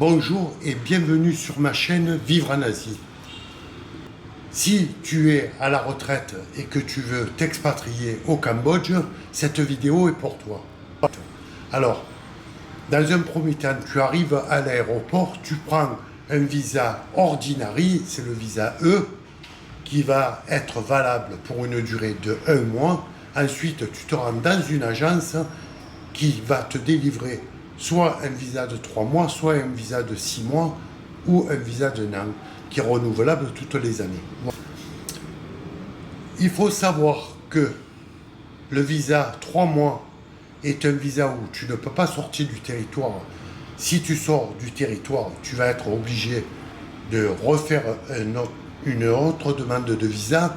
Bonjour et bienvenue sur ma chaîne Vivre en Asie. Si tu es à la retraite et que tu veux t'expatrier au Cambodge, cette vidéo est pour toi. Alors, dans un premier temps, tu arrives à l'aéroport, tu prends un visa ordinary, c'est le visa E, qui va être valable pour une durée de 1 mois. Ensuite, tu te rends dans une agence qui va te délivrer soit un visa de 3 mois, soit un visa de 6 mois ou un visa de 1 an, qui est renouvelable toutes les années. Il faut savoir que le visa 3 mois est un visa où tu ne peux pas sortir du territoire. Si tu sors du territoire, tu vas être obligé de refaire une autre demande de visa.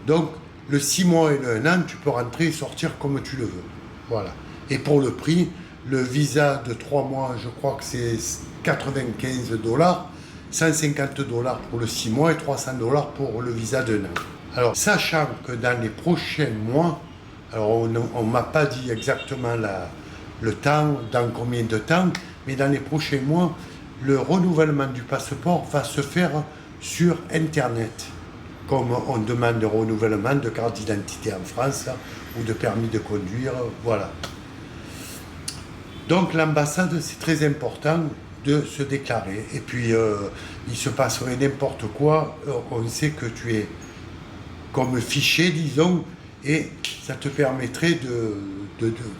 Donc, le 6 mois et le 1 an, tu peux rentrer et sortir comme tu le veux. Voilà. Et pour le prix, le visa de 3 mois, je crois que c'est 95 $, 150 $ pour le 6 mois et 300 $ pour le visa de 1 an. Alors, sachant que dans les prochains mois, alors on ne m'a pas dit exactement le temps, dans combien de temps, mais dans les prochains mois, le renouvellement du passeport va se faire sur Internet, comme on demande le renouvellement de carte d'identité en France ou de permis de conduire, voilà. Donc l'ambassade, c'est très important de se déclarer. Et puis, il se passerait n'importe quoi, on sait que tu es comme fiché, disons, et ça te permettrait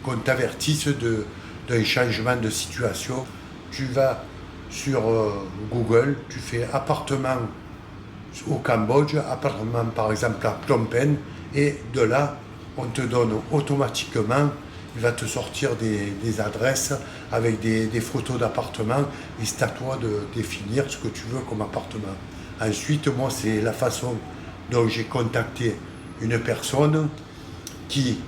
qu'on t'avertisse d'un changement de situation. Tu vas sur Google, tu fais appartement au Cambodge, appartement par exemple à Phnom Penh, et de là, on te donne automatiquement, il va te sortir des adresses avec des photos d'appartements, et c'est à toi de définir ce que tu veux comme appartement. Ensuite, moi, c'est la façon dont j'ai contacté une personne qui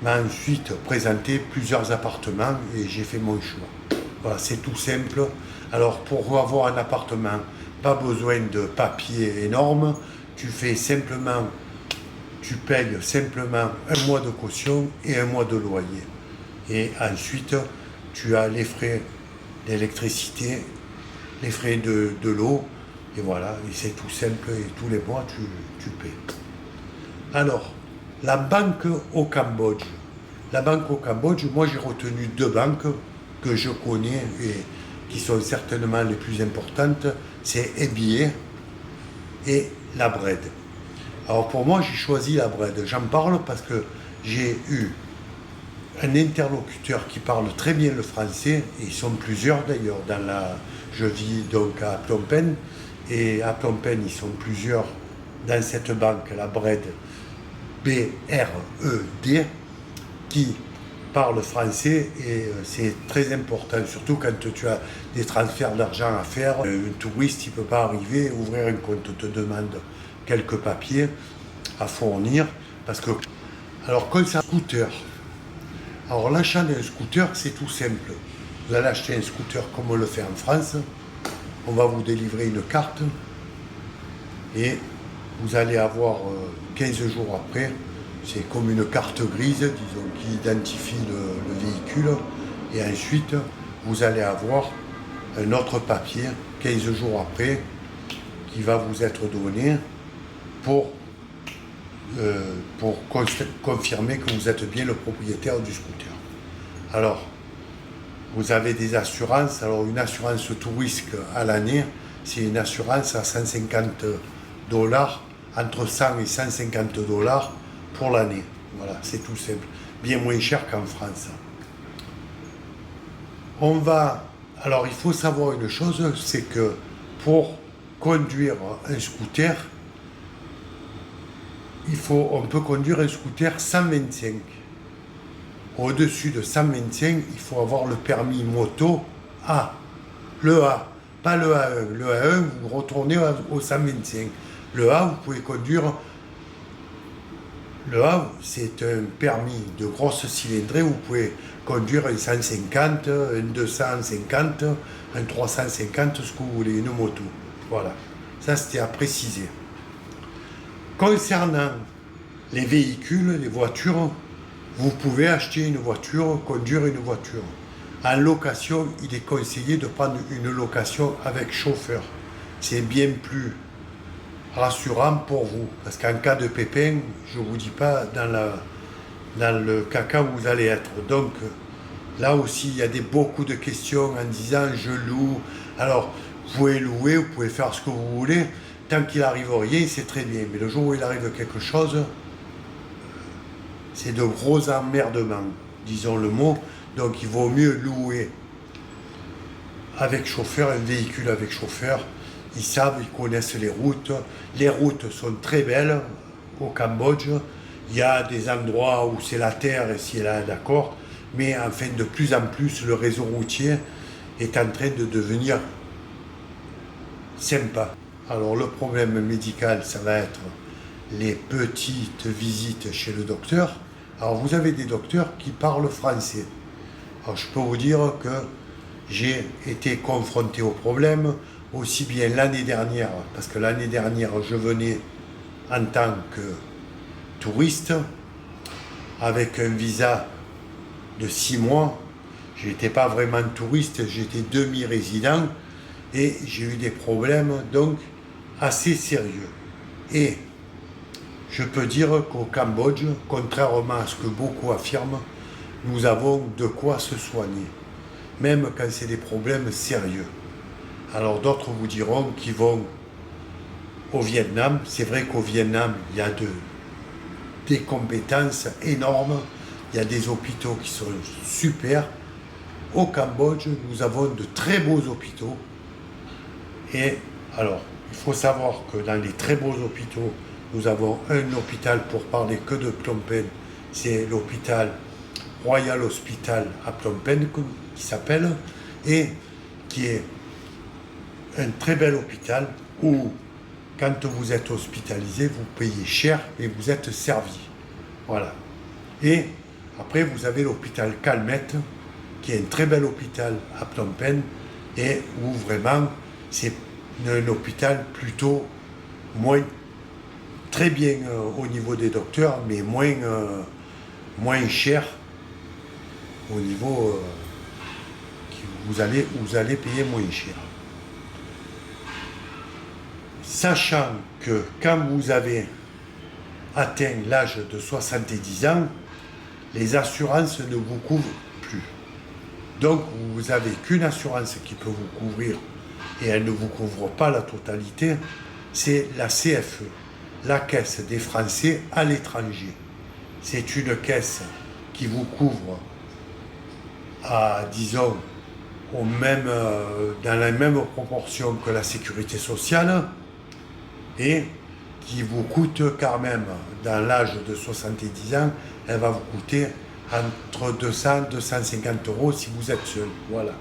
m'a ensuite présenté plusieurs appartements et j'ai fait mon choix. Voilà, c'est tout simple. Alors, pour avoir un appartement, pas besoin de papiers énormes, tu payes simplement 1 mois de caution et 1 mois de loyer. Et ensuite, tu as les frais d'électricité, les frais de l'eau, et voilà, et c'est tout simple, et tous les mois, tu paies. Alors, la banque au Cambodge. La banque au Cambodge, moi j'ai retenu 2 banques que je connais et qui sont certainement les plus importantes, c'est EBA et la Bread. Alors pour moi, j'ai choisi la Bread. J'en parle parce que j'ai eu un interlocuteur qui parle très bien le français, et ils sont plusieurs d'ailleurs. Je vis donc à Phnom Penh, et à Phnom Penh, ils sont plusieurs dans cette banque, la Bread, B-R-E-D, qui parle français, et c'est très important, surtout quand tu as des transferts d'argent à faire. Un touriste, il ne peut pas arriver, ouvrir un compte, te demande quelques papiers à fournir, parce que... Alors, concernant un scooter, alors l'achat d'un scooter, c'est tout simple. Vous allez acheter un scooter comme on le fait en France, on va vous délivrer une carte, et vous allez avoir 15 jours après, c'est comme une carte grise, disons, qui identifie le véhicule, et ensuite vous allez avoir un autre papier 15 jours après qui va vous être donné pour confirmer que vous êtes bien le propriétaire du scooter. Alors, vous avez des assurances. Alors, une assurance tout risque à l'année, c'est une assurance à 150 $, entre 100 et 150 $ pour l'année. Voilà, c'est tout simple. Bien moins cher qu'en France. Alors, il faut savoir une chose, c'est que pour conduire un scooter, on peut conduire un scooter 125. Au-dessus de 125, il faut avoir le permis moto A. Le A, pas le A1. Le A1, vous retournez au 125. Le A, vous pouvez conduire... Le A, c'est un permis de grosse cylindrée où vous pouvez conduire un 150, un 250, un 350, ce que vous voulez, une moto. Voilà. Ça, c'était à préciser. Concernant les véhicules, les voitures, vous pouvez acheter une voiture, conduire une voiture. En location, il est conseillé de prendre une location avec chauffeur. C'est bien plus rassurant pour vous. Parce qu'en cas de pépin, je ne vous dis pas dans le caca où vous allez être. Donc là aussi, il y a beaucoup de questions en disant je loue. Alors, vous pouvez louer, vous pouvez faire ce que vous voulez. Tant qu'il n'arrive rien, c'est très bien. Mais le jour où il arrive quelque chose, c'est de gros emmerdements, disons le mot. Donc il vaut mieux louer avec chauffeur, un véhicule avec chauffeur. Ils savent, ils connaissent les routes. Les routes sont très belles au Cambodge. Il y a des endroits où c'est la terre et si elle est d'accord. Mais enfin, de plus en plus, le réseau routier est en train de devenir sympa. Alors le problème médical, ça va être les petites visites chez le docteur. Alors vous avez des docteurs qui parlent français. Alors je peux vous dire que j'ai été confronté au problème aussi bien l'année dernière, parce que l'année dernière je venais en tant que touriste avec un visa de 6 mois. Je n'étais pas vraiment touriste, j'étais demi-résident et j'ai eu des problèmes donc assez sérieux. Et je peux dire qu'au Cambodge, contrairement à ce que beaucoup affirment, nous avons de quoi se soigner, même quand c'est des problèmes sérieux. Alors d'autres vous diront qu'ils vont au Vietnam. C'est vrai qu'au Vietnam, il y a des compétences énormes, il y a des hôpitaux qui sont super. Au Cambodge, nous avons de très beaux hôpitaux. Et alors, il faut savoir que dans les très beaux hôpitaux, nous avons un hôpital pour parler que de Phnom Penh, c'est l'hôpital Royal Hospital à Phnom Penh qui s'appelle, et qui est un très bel hôpital où, quand vous êtes hospitalisé, vous payez cher et vous êtes servi. Voilà. Et après, vous avez l'hôpital Calmette, qui est un très bel hôpital à Phnom Penh, et où vraiment, c'est un hôpital plutôt moins, très bien au niveau des docteurs, mais moins cher au niveau vous allez payer moins cher. Sachant que quand vous avez atteint l'âge de 70 ans, les assurances ne vous couvrent plus. Donc vous n'avez qu'une assurance qui peut vous couvrir et elle ne vous couvre pas la totalité, c'est la CFE, la Caisse des Français à l'étranger. C'est une caisse qui vous couvre à, disons, dans la même proportion que la sécurité sociale et qui vous coûte quand même, dans l'âge de 70 ans, elle va vous coûter entre 200 et 250 euros si vous êtes seul. Voilà.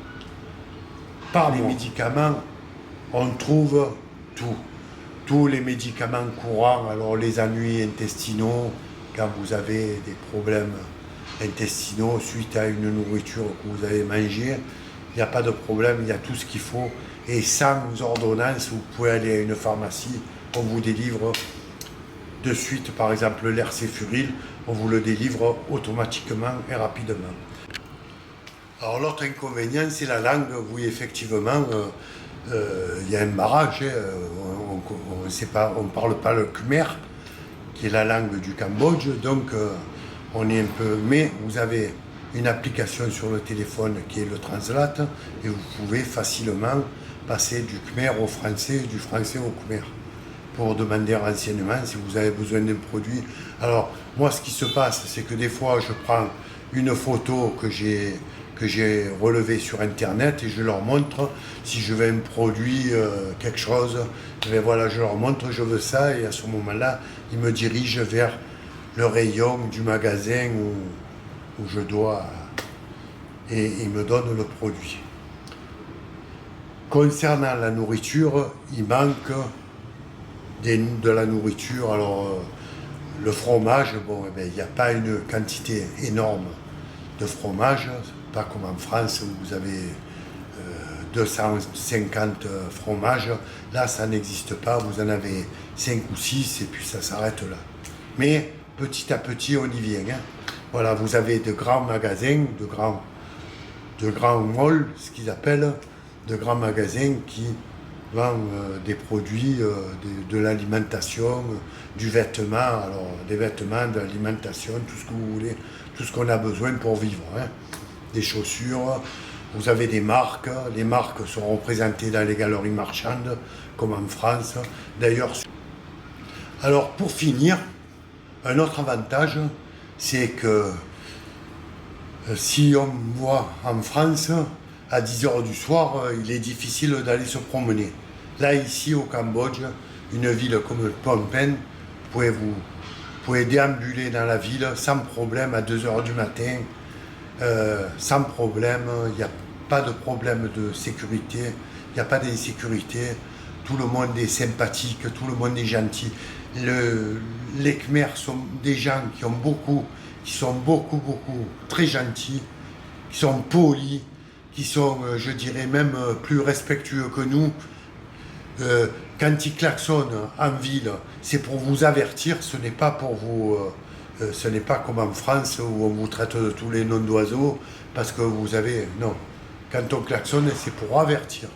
Par les médicaments, on trouve tout. Tous les médicaments courants, alors les ennuis intestinaux, quand vous avez des problèmes intestinaux suite à une nourriture que vous avez mangée, il n'y a pas de problème, il y a tout ce qu'il faut. Et sans ordonnance, vous pouvez aller à une pharmacie, on vous délivre de suite, par exemple, l'Hercéfuril, on vous le délivre automatiquement et rapidement. Alors l'autre inconvénient, c'est la langue. Oui, effectivement, il y a un barrage, on ne parle pas le khmer, qui est la langue du Cambodge, donc on est un peu... Mais vous avez une application sur le téléphone qui est le Translate, et vous pouvez facilement passer du khmer au français, du français au khmer, pour demander un renseignement si vous avez besoin d'un produit. Alors, moi, ce qui se passe, c'est que des fois, je prends une photo que j'ai relevée sur Internet et je leur montre si je veux un produit, quelque chose. Et voilà, je leur montre, je veux ça, et à ce moment-là, ils me dirigent vers le rayon du magasin où je dois... et ils me donnent le produit. Concernant la nourriture, il manque de la nourriture. Alors, le fromage, bon, il n'y a pas une quantité énorme de fromage, pas comme en France où vous avez 250 fromages. Là, ça n'existe pas, vous en avez 5 ou 6 et puis ça s'arrête là. Mais petit à petit, on y vient. Hein. Voilà, vous avez de grands magasins, grands malls, ce qu'ils appellent, de grands magasins qui vendent des produits, de l'alimentation, du vêtement, alors des vêtements, de l'alimentation, tout ce que vous voulez, tout ce qu'on a besoin pour vivre, hein. Des chaussures, vous avez des marques, les marques sont représentées dans les galeries marchandes, comme en France. D'ailleurs, alors pour finir, un autre avantage, c'est que si on voit en France, à 10 heures du soir, il est difficile d'aller se promener. Là, ici, au Cambodge, une ville comme Phnom Penh, vous pouvez déambuler dans la ville sans problème à 2 heures du matin, sans problème, il n'y a pas de problème de sécurité, il n'y a pas d'insécurité, tout le monde est sympathique, tout le monde est gentil. Les Khmers sont des gens qui sont beaucoup, très gentils, qui sont polis, qui sont, je dirais même, plus respectueux que nous. Quand ils klaxonnent en ville, c'est pour vous avertir, ce n'est pas pour vous... ce n'est pas comme en France où on vous traite de tous les noms d'oiseaux, parce que vous avez... Non, quand on klaxonne, c'est pour avertir.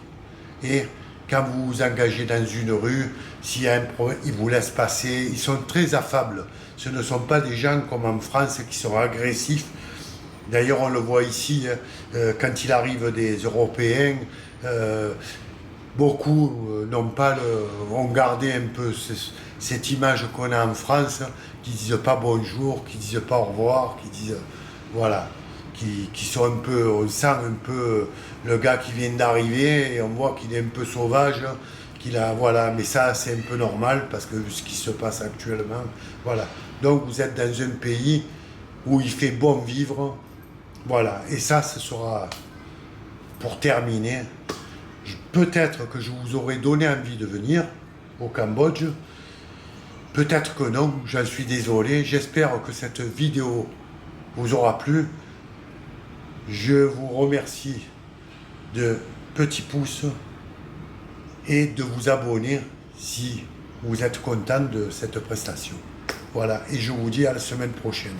Et quand vous vous engagez dans une rue, s'il y a un problème, ils vous laissent passer, ils sont très affables. Ce ne sont pas des gens comme en France qui sont agressifs. D'ailleurs, on le voit ici, quand il arrive des Européens, beaucoup vont garder un peu cette image qu'on a en France, qui disent pas bonjour, qui disent pas au revoir, qui disent voilà, qui sont un peu, on sent un peu le gars qui vient d'arriver et on voit qu'il est un peu sauvage, voilà, mais ça c'est un peu normal parce que vu ce qui se passe actuellement, voilà. Donc vous êtes dans un pays où il fait bon vivre, voilà, et ça ce sera pour terminer. Peut-être que je vous aurais donné envie de venir au Cambodge, peut-être que non, j'en suis désolé. J'espère que cette vidéo vous aura plu. Je vous remercie de petits pouces et de vous abonner si vous êtes content de cette prestation. Voilà, et je vous dis à la semaine prochaine.